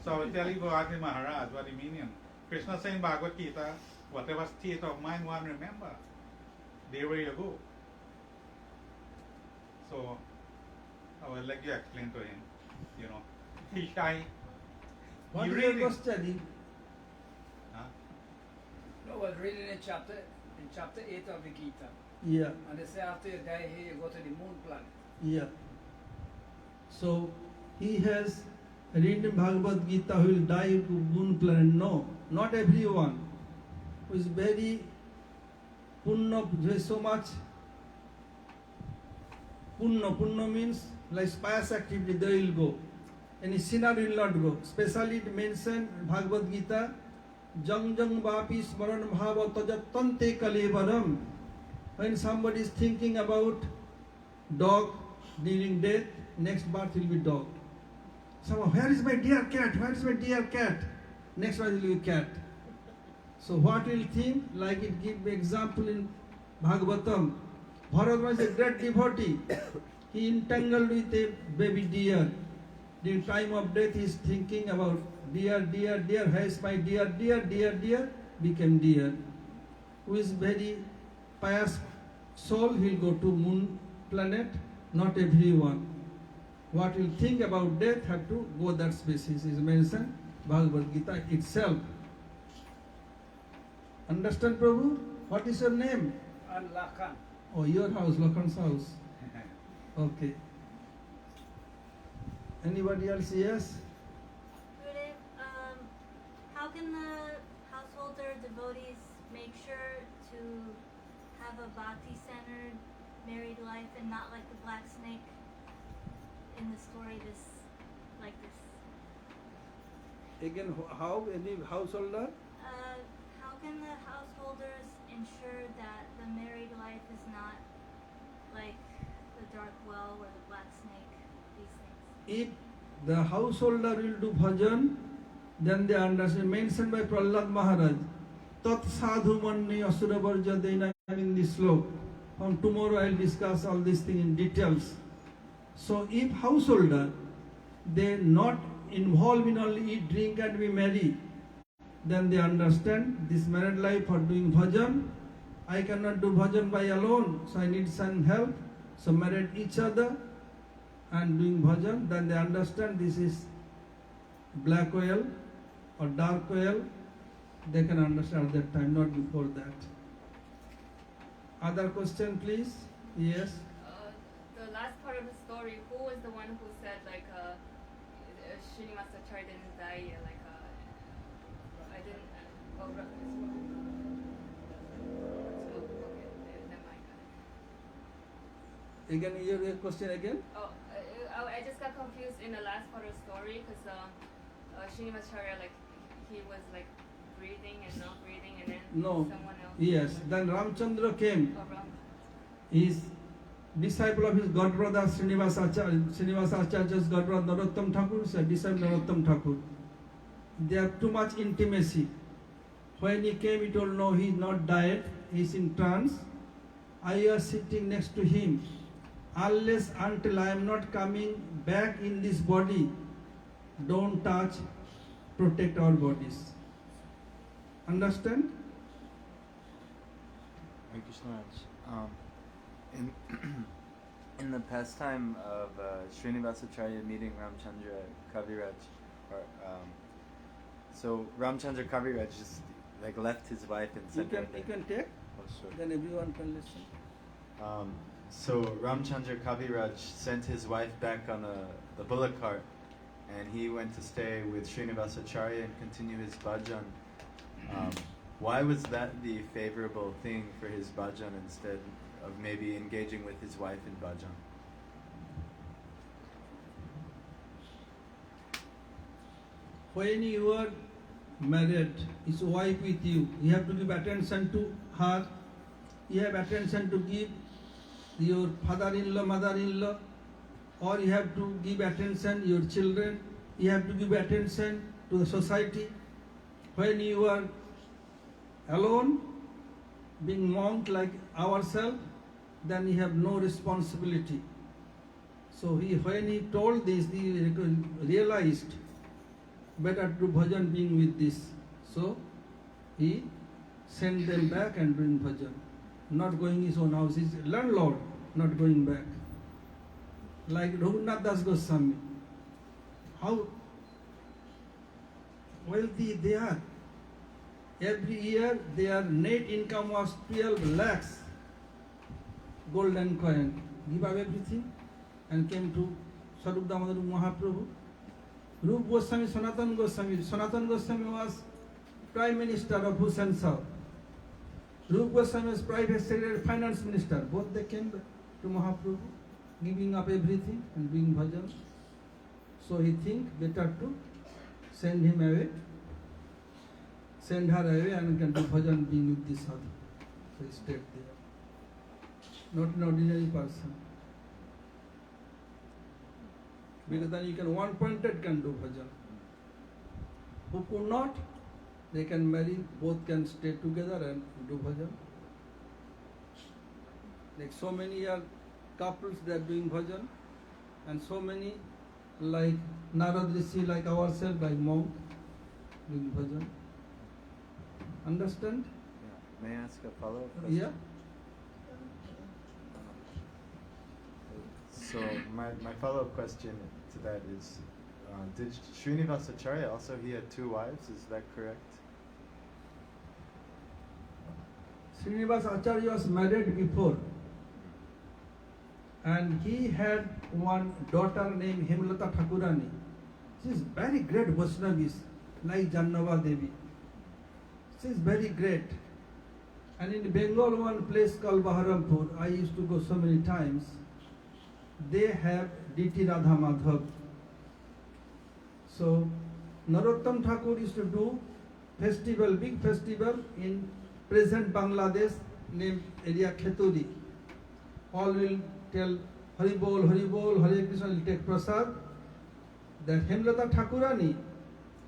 So I will tell you Bhagavad Maharaj what he mean. You know. Krishna saying Bhagavad Gita, whatever state of mind one remember, there where you go. So I will let you explain to him. You know, he shy. What You is your read it. question? Huh? No, I was reading in chapter 8 of the Gita. Yeah, And they say after you die here, you go to the moon planet. yeah. So he has read Bhagavad Gita who will die to moon planet. No, not everyone. Who is very punna, there is so much punna. Punna means like pious activity, they will go. Any sinner will not go. Especially it mentioned Bhagavad Gita, jang jang vapi smaran bhava tajatante kalevaram. When somebody is thinking about dog during death, next birth will be dog. Someone, where is my dear cat? Where is my dear cat? Next birth will be cat. So what will think? Like it give example in Bhagavatam. Bharat was a great devotee. He entangled with a baby deer. The time of death he is thinking about dear, dear, dear, where is my dear, dear, dear, dear, became dear. Who is very pious soul, he will go to moon planet, not everyone. What will think about death have to go that species is mentioned Bhagavad Gita itself. Understand, Prabhu? What is your name? And Lakan. Oh, your house, Lakhan's house. Okay. Anybody else? Yes? Gurudev, how can the householder devotees make sure to have a bhakti-centered married life and not like the black snake in the story like this? Again, how any householder? How can the householders ensure that the married life is not like the dark well or the black snake, these things? If the householder will do bhajan, then they understand. Mentioned by Prahlad Maharaj, Tat sadhu manne asura varja dena in this sloka. From tomorrow I will discuss all these things in details. So if householder, they not involved in only eat, drink and be merry, then they understand this married life for doing bhajan. I cannot do bhajan by alone, so I need some help. So married each other and doing bhajan, then they understand this is black oil or dark oil. They can understand at that time, not before that. Other question, please? Yes. The last part of the story, who was the one who said like Srinivasa Acharya didn't die? I didn't. Okay, never mind. Again, your question again? I just got confused in the last part of the story because Srinivasa Acharya he was like breathing and not breathing, and then No. someone else. Yes. Then Ramchandra came. Oh, Ram. He is disciple of his god brother Srinivasa Acharya's god brother Narottam Thakur, is a disciple Narottam Thakur. They have too much intimacy. When he came, he told, no, he is not died, he is in trance. I was sitting next to him. Unless until I am not coming back in this body, don't touch, protect our bodies. Understand? Hare Krishna Raj. In the pastime of Srinivasacharya meeting Ramchandra Kaviraj, so Ramchandra Kaviraj just left his wife and You sent her. can take, Oh, sure. then everyone can listen. So Ramchandra Kaviraj sent his wife back on the bullock cart, and he went to stay with Srinivasacharya and continue his bhajan. Why was that the favorable thing for his bhajan instead of maybe engaging with his wife in bhajan? When you are married, his wife with you, you have to give attention to her, you have attention to give your father-in-law, mother-in-law, or you have to give attention your children, you have to give attention to the society. When you are alone, being monk like ourselves, then he have no responsibility. So when he told this, he realized better to do bhajan being with this. So he sent them back and doing bhajan, not going his own house. He's landlord, not going back. Like Raghunath Das Goswami, how wealthy they are. Every year their net income was 12 lakhs gold and coin. Give up everything and came to Sarup Damodar Mahaprabhu. Rup Goswami, Sanatan Goswami. Sanatan Goswami was Prime Minister of Bhushan Shah. Rup Goswami was Private Secretary, Finance Minister. Both they came to Mahaprabhu, giving up everything and doing bhajan. So he think better to send him away, send her away and can do bhajan being with this sadhu. So he stayed there. Not an ordinary person. Because then you can one-pointed can do bhajan. Who could not, they can marry, both can stay together and do bhajan. Like so many are couples, they are doing bhajan, and so many like Narad Rishi, like ourselves, like monk, doing bhajan. Understand? Yeah. May I ask a follow-up question? Yeah. So my follow-up question to that is, did Srinivasacharya also, he had 2 wives, is that correct? Srinivas Acharya was married before, and he had one daughter named Hemlata Thakurani. She is very great Vaishnavis, like Jannava Devi. She is very great. And in Bengal, one place called Baharampur, I used to go so many times. They have D.T. Radha Madhav. So Narottam Thakur used to do festival, big festival in present Bangladesh named area Kheturi. All will tell Hari Bol, Hare Krishna, will take prasad. Then Hemlata Thakurani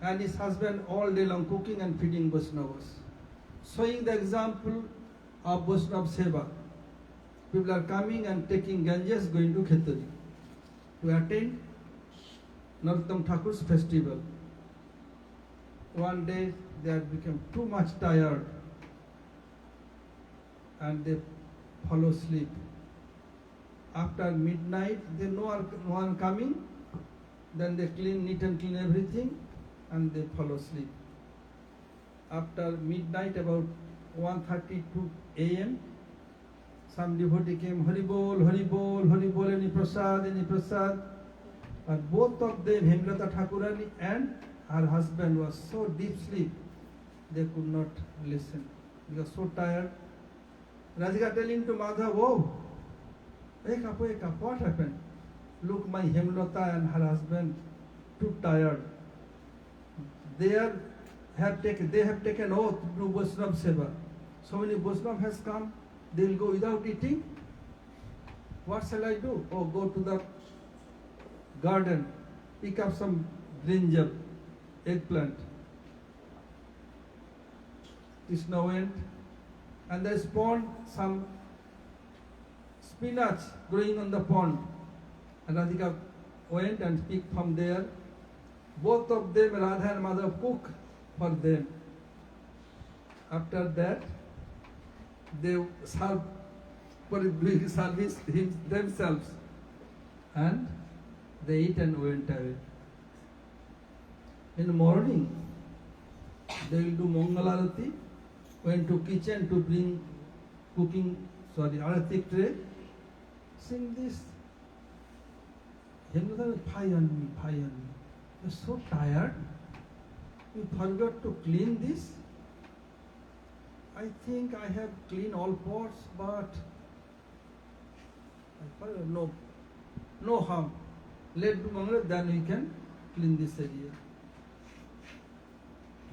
and his husband all day long cooking and feeding Vaishnavas, showing the example of Vaishnav Seva. People are coming and taking Ganges, going to Kheturi to attend Narottam Thakur's festival. One day they had become too much tired and they fall asleep. After midnight, they no one coming, then they neat and clean everything and they fall asleep. After midnight, about 1:32 a.m., some devotee came, Hari Bol, any prasad. But both of them, Hemlata Thakurani and her husband, was so deep sleep, they could not listen. They were so tired. Radhika telling to Madhav, oh, wake up, what happened? Look, my Hemlata and her husband, too tired. They have taken oath to do Vaishnava Seva. So many Vaishnava has come, they will go without eating. What shall I do? Oh, go to the garden, pick up some brinjal, eggplant. Krishna went, and there is pond, some spinach growing on the pond. And Radhika went and picked from there. Both of them, Radha and Madhav, cook for them. After that, they serve for doing service themselves, and they eat and went away. In the morning, they will do Mangalarati, went to kitchen to bring Arati tray, sing this. Hemlata, pie on me. You're so tired, you forgot to clean this. I think I have cleaned all pots, but I forgot, no harm. Let do Mangala, then we can clean this area.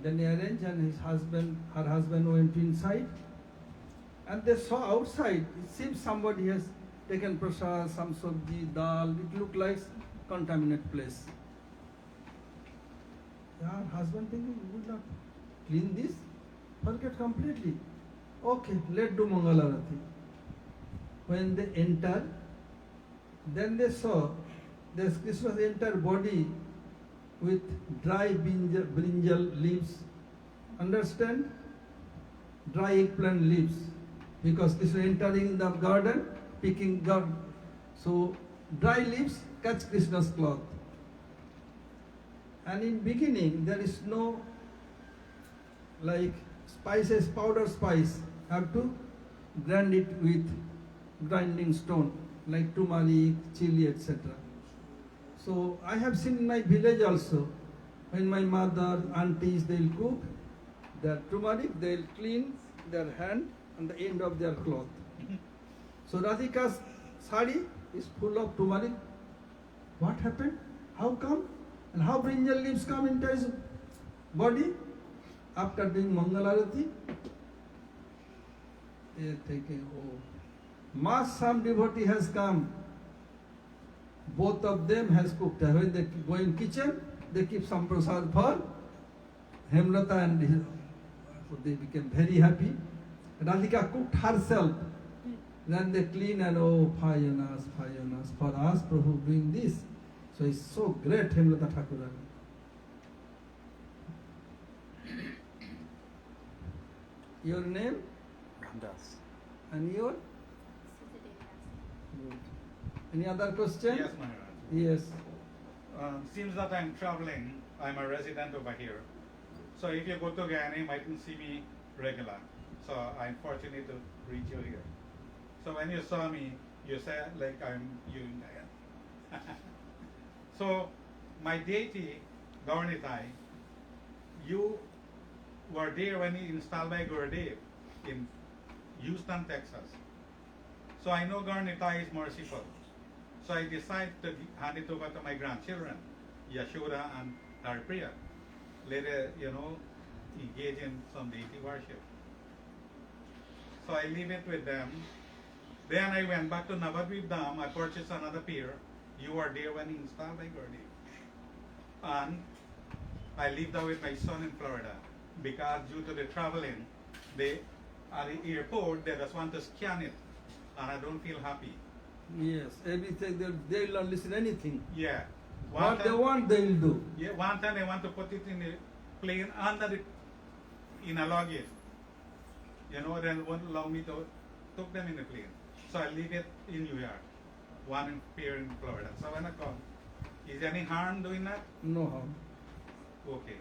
Then he arranged, and her husband went inside, and they saw outside, it seems somebody has taken prasad, some sabji, dal, it looked like contaminated place. Her husband thinking, we would not clean this. Forget completely. Okay, let's do Mangalarati. When they enter, then they saw this Krishna's entire body with dry brinjal leaves. Understand? Dry eggplant leaves. Because Krishna entering the garden, picking garden. So dry leaves catch Krishna's cloth. And in beginning there is no like spices, powder spice. Have to grind it with grinding stone like turmeric, chili, etc. So I have seen in my village also, when my mother, aunties, they'll cook their turmeric, they'll clean their hand and the end of their cloth. So Radhika's sari is full of turmeric. What happened? How come? And how brinjal leaves come into his body? After doing Mangalarati, they are thinking, oh, mass some devotee has come. Both of them has cooked. When they go in kitchen, they keep some prasad for Hemlata and his, so they became very happy. Radhika cooked herself. Then they clean and oh, Phayanas, for us, Prabhu doing this. So it's so great, Hemlata Thakurani. Your name Ramdas. and your? Good. Any other question? Yes, Maharaj. Yes. Seems that I'm traveling. I'm a resident over here. So if you go to Guyana, you mightn't see me regular. So I'm fortunate to reach you here. So when you saw me, you said like I'm you in Guyana. So my deity, Gaurnitai, you were there when he installed by Gurudev in Houston, Texas. So I know Gaurnitai is merciful. So I decided to hand it over to my grandchildren, Yashoda and Haripriya. Later, engage in some deity worship. So I leave it with them. Then I went back to Navadvip Dam. I purchased another pair. You were there when he installed by Gurudev. And I lived out with my son in Florida because due to the traveling, at the airport, they just want to scan it. And I don't feel happy. Yes, everything, they'll not listen anything. Yeah. What they want, they will do. Yeah, one time they want to put it in the plane in a luggage. Then won't allow me to took them in the plane. So I leave it in New York. One here in Florida. So when I come, is there any harm doing that? No harm. Okay.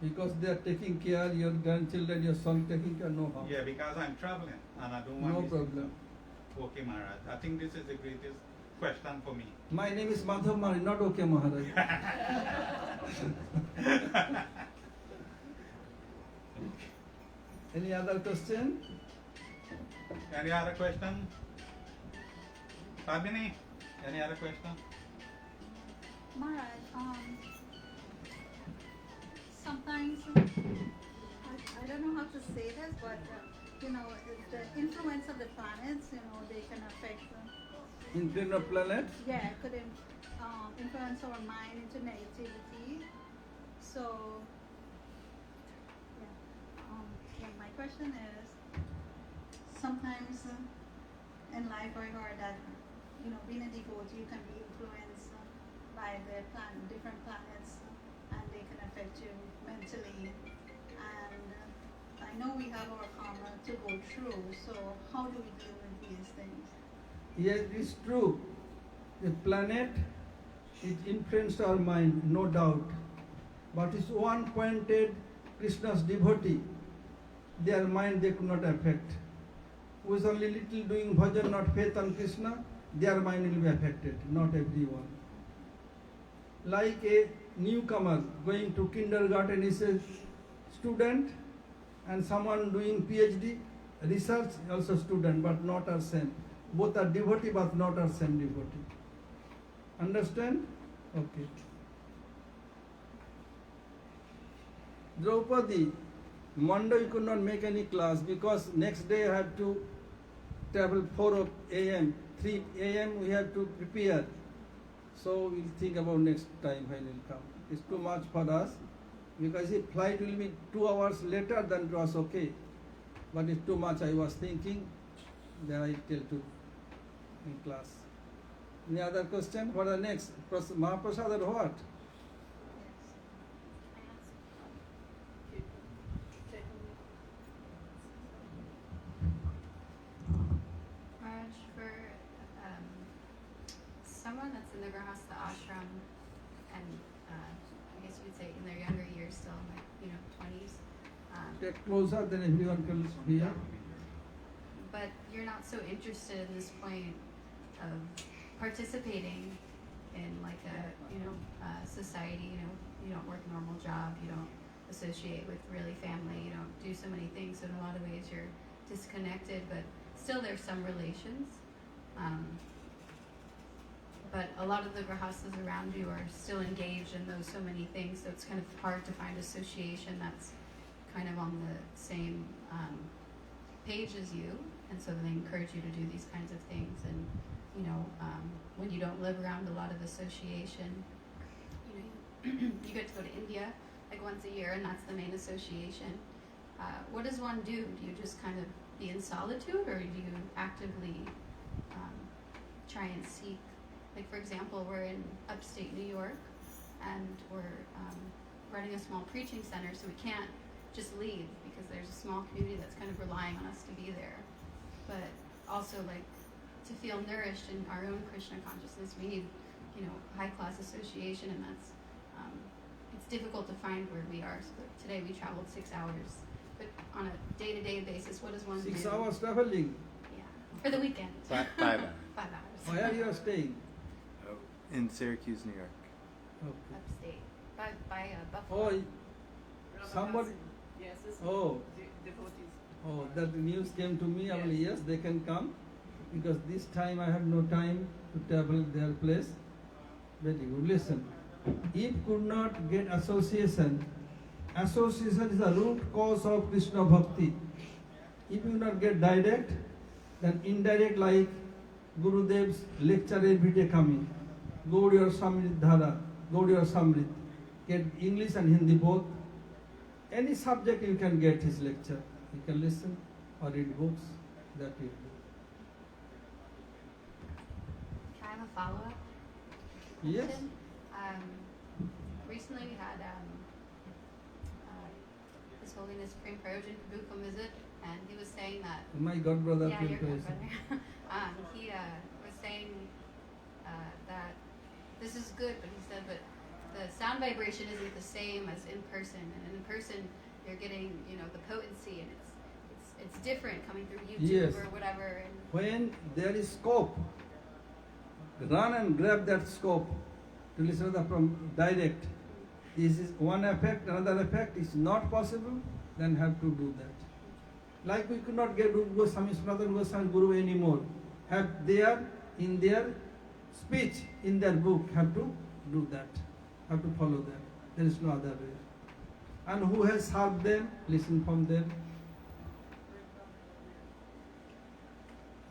Because they are taking care, your grandchildren, your son taking care, no harm. Yeah, because I'm traveling and I don't want No this- problem. Okay, Maharaj. I think this is the greatest question for me. My name is Madhav Mari, not okay, Maharaj. Any other question? Any other question? Sabini, any other question? Maharaj, sometimes, I don't know how to say this, but the influence of the planets, they can affect, In of planet? it could influence our mind into negativity. So, my question is, sometimes in life I heard that, being a devotee, you can be influenced by the different planets, and they can affect you mentally. And I know we have our karma to go through, so how do we deal with these things? Yes, it's true. The planet, it influenced our mind, no doubt. But it's one-pointed Krishna's devotee. Their mind they could not affect. Who is only little doing bhajan, not faith on Krishna, their mind will be affected, not everyone. Like a newcomer going to kindergarten is a student, and someone doing PhD, research also student, but not are same. Both are devotee, but not are same devotee. Understand? Okay. Draupadi, Monday you could not make any class because next day I had to travel 4 a.m. 3 a.m. we have to prepare. So we'll think about next time when we'll come. It's too much for us. Because if flight will be 2 hours later, then it was okay. But it's too much I was thinking, then I tell to in class. Any other question? What are next? Mahaprasad or what? Raj, for someone that's in the Grahastha ashram and I guess you would say in their younger years still, like, 20s, Get closer, then everyone can hear. but you're not so interested in this point of participating in like a, society, you don't work a normal job, you don't associate with really family, you don't do so many things, so in a lot of ways you're disconnected, but still there's some relations. But a lot of the grahastas around you are still engaged in those so many things, so it's kind of hard to find association that's kind of on the same page as you, and so they encourage you to do these kinds of things. And when you don't live around a lot of association, you get to go to India like once a year, and that's the main association. What does one do? Do you just kind of be in solitude, or do you actively try and seek? Like, for example, we're in upstate New York, and we're running a small preaching center, so we can't just leave because there's a small community that's kind of relying on us to be there. But also, like, to feel nourished in our own Krishna consciousness, we need, high-class association, and that's, it's difficult to find where we are. So today we traveled 6 hours. But on a day-to-day basis, what does one do? 6 hours traveling. Yeah, for the weekend. 5 hours. 5 hours. Where you are staying? In Syracuse, New York. Okay. Upstate. By Buffalo. Oh, somebody. Yes, it's Oh, devotees. oh, that news came to me. Only yes, they can come, because this time I have no time to travel their place. Very good. Listen, if could not get association, association is the root cause of Krishna bhakti. If you not get direct, then indirect, like Gurudev's lecture every day coming. Gaudiya Samrit Dhara, Gaudiya Samrit. Get English and Hindi both. Any subject you can get his lecture. You can listen or read books. That you do. Can I have a follow-up? Yes. question? Recently we had His Holiness Prem Prayojan Prabhu come visit, and he was saying that My god brother. yeah, your Prem Prayojan. godbrother. He was saying that this is good, but he said, but the sound vibration isn't the same as in person, and in person you're getting, the potency, and it's different coming through YouTube Yes. or whatever. And When there is scope, run and grab that scope to listen to the from direct. This is one effect, another effect is not possible, then have to do that. Like we could not get Goswami, Sanatana Goswami Guru anymore. Have there, in their speech, in their book, have to do that. Have to follow them. There is no other way. And who has served them, listen from them.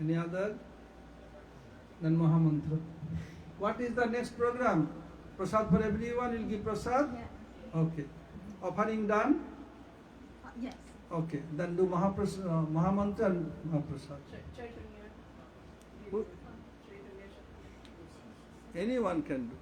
Any other? Then Mahamantra. What is the next program? Prasad for everyone, will give prasad? Yeah. Okay. Offering done? Yes. Okay. Then do Mahamantra and Mahaprasad. Chaitanya. Who? Chaitanya. Anyone can do.